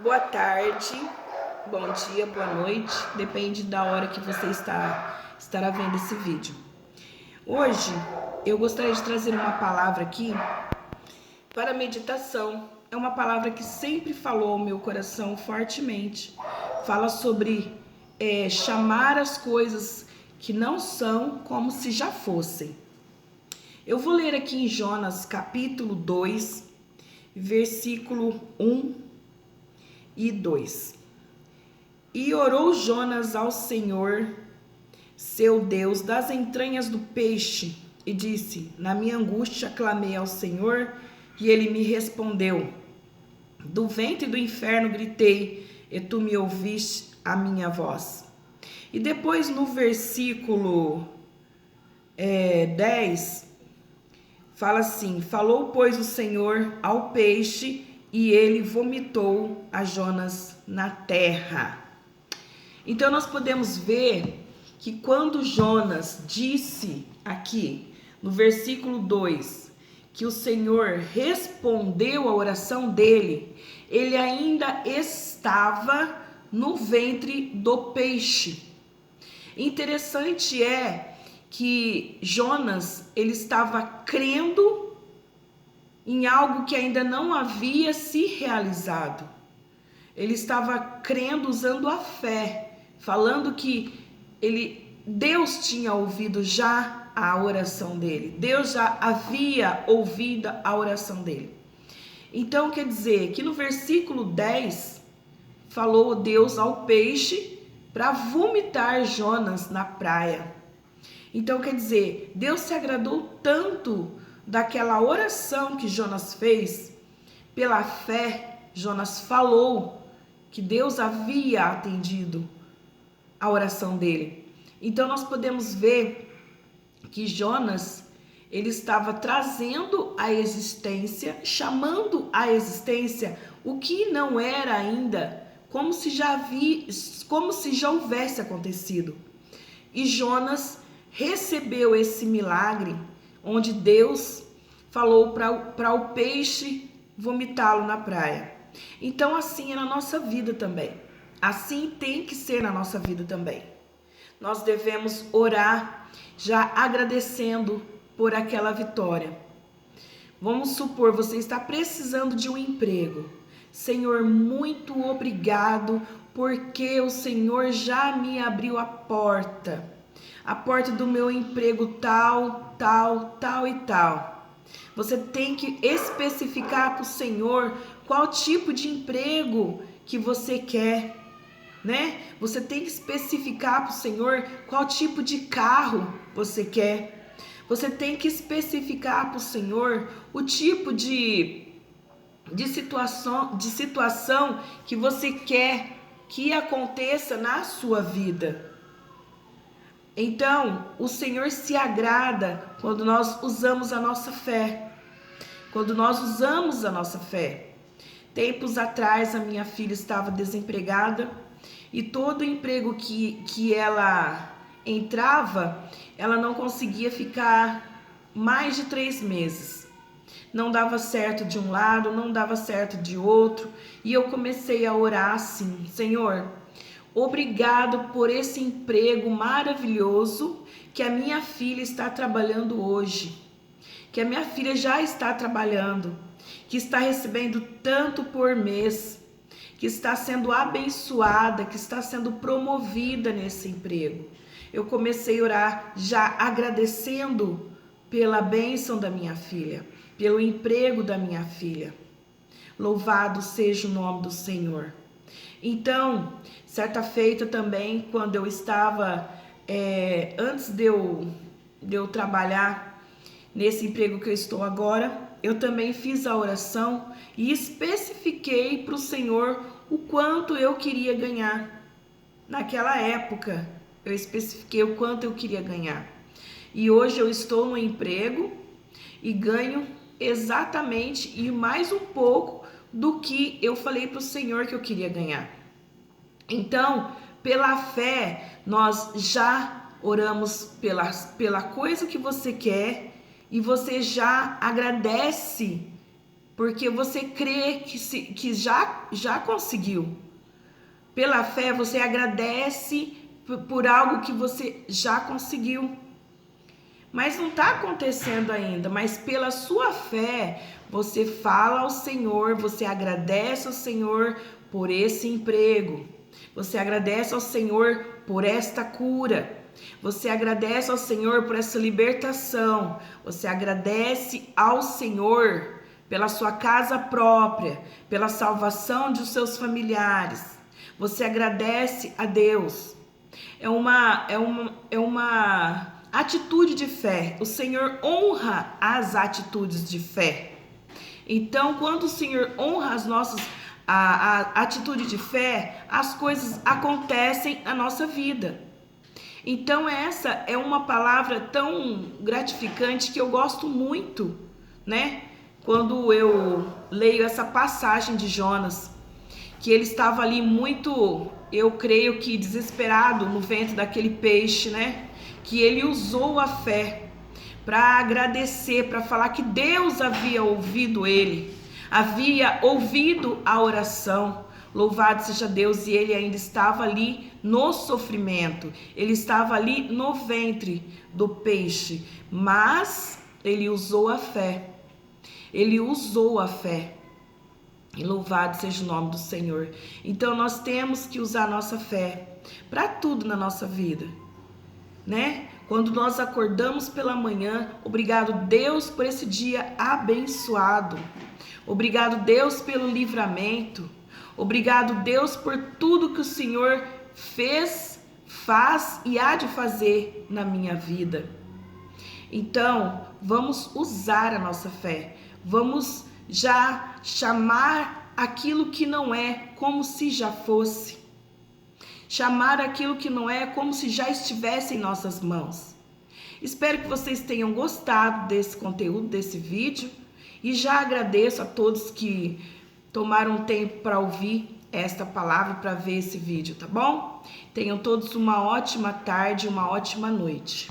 Boa tarde, bom dia, boa noite, depende da hora que você estará vendo esse vídeo. Hoje eu gostaria de trazer uma palavra aqui para meditação. É uma palavra que sempre falou ao meu coração fortemente. Fala sobre chamar as coisas que não são como se já fossem. Eu vou ler aqui em Jonas capítulo 2, versículo 1 e 2. E orou Jonas ao Senhor, seu Deus, das entranhas do peixe, e disse: na minha angústia clamei ao Senhor, e ele me respondeu. Do ventre do inferno gritei, e tu me ouviste a minha voz. E depois no versículo 10, fala assim: falou, pois, o Senhor ao peixe, e ele vomitou a Jonas na terra. Então nós podemos ver que quando Jonas disse aqui no versículo 2 que o Senhor respondeu a oração dele, ele ainda estava no ventre do peixe. Interessante é que Jonas, ele estava crendo em algo que ainda não havia se realizado. Ele estava crendo usando a fé, falando que Deus tinha ouvido já a oração dele. Deus já havia ouvido a oração dele. Então quer dizer que no versículo 10 falou Deus ao peixe para vomitar Jonas na praia. Então quer dizer, Deus se agradou tanto daquela oração que Jonas fez. Pela fé, Jonas falou que Deus havia atendido a oração dele. Então nós podemos ver que Jonas, ele estava trazendo à existência, chamando à existência o que não era ainda, como se já houvesse acontecido. E Jonas recebeu esse milagre, onde Deus falou para o peixe vomitá-lo na praia. Então assim é na nossa vida também. Assim tem que ser na nossa vida também. Nós devemos orar já agradecendo por aquela vitória. Vamos supor, você está precisando de um emprego. Senhor, muito obrigado, porque o Senhor já me abriu a porta do meu emprego tal e tal. Você tem que especificar para o Senhor qual tipo de emprego que você quer, né? Você tem que especificar para o Senhor qual tipo de carro você quer. Você tem que especificar para o Senhor o tipo de situação que você quer que aconteça na sua vida. Então, o Senhor se agrada quando nós usamos a nossa fé. Quando nós usamos a nossa fé. Tempos atrás, a minha filha estava desempregada e todo emprego que ela entrava, ela não conseguia ficar mais de 3 meses. Não dava certo de um lado, não dava certo de outro. E eu comecei a orar assim: Senhor, obrigado por esse emprego maravilhoso que a minha filha está trabalhando hoje. Que a minha filha já está trabalhando, que está recebendo tanto por mês, que está sendo abençoada, que está sendo promovida nesse emprego. Eu comecei a orar já agradecendo pela bênção da minha filha, pelo emprego da minha filha. Louvado seja o nome do Senhor. Então, certa feita também, quando eu estava, antes de eu trabalhar nesse emprego que eu estou agora, eu também fiz a oração e especifiquei para o Senhor o quanto eu queria ganhar. Naquela época, eu especifiquei o quanto eu queria ganhar. E hoje eu estou no emprego e ganho exatamente e mais um pouco do que eu falei para o Senhor que eu queria ganhar. Então, pela fé, nós já oramos pela coisa que você quer e você já agradece porque você crê que já conseguiu. Pela fé, você agradece por algo que você já conseguiu. Mas não está acontecendo ainda, mas pela sua fé, você fala ao Senhor, você agradece ao Senhor por esse emprego. Você agradece ao Senhor por esta cura. Você agradece ao Senhor por essa libertação. Você agradece ao Senhor pela sua casa própria, pela salvação de seus familiares. Você agradece a Deus. É uma atitude de fé. O Senhor honra as atitudes de fé. Então, quando o Senhor honra a atitude de fé, as coisas acontecem na nossa vida. Então, essa é uma palavra tão gratificante que eu gosto muito, né? Quando eu leio essa passagem de Jonas, que ele estava ali muito, eu creio que desesperado no ventre daquele peixe, né? Que ele usou a fé para agradecer, para falar que Deus havia ouvido ele, havia ouvido a oração. Louvado seja Deus, e ele ainda estava ali no sofrimento, ele estava ali no ventre do peixe, mas ele usou a fé, ele usou a fé. E louvado seja o nome do Senhor. Então nós temos que usar a nossa fé para tudo na nossa vida, né? Quando nós acordamos pela manhã, obrigado Deus por esse dia abençoado. Obrigado Deus pelo livramento. Obrigado Deus por tudo que o Senhor fez, faz e há de fazer na minha vida. Então, vamos usar a nossa fé. Vamos já chamar aquilo que não é como se já fosse. Chamar aquilo que não é como se já estivesse em nossas mãos. Espero que vocês tenham gostado desse conteúdo, desse vídeo. E já agradeço a todos que tomaram tempo para ouvir esta palavra, para ver esse vídeo, tá bom? Tenham todos uma ótima tarde, uma ótima noite.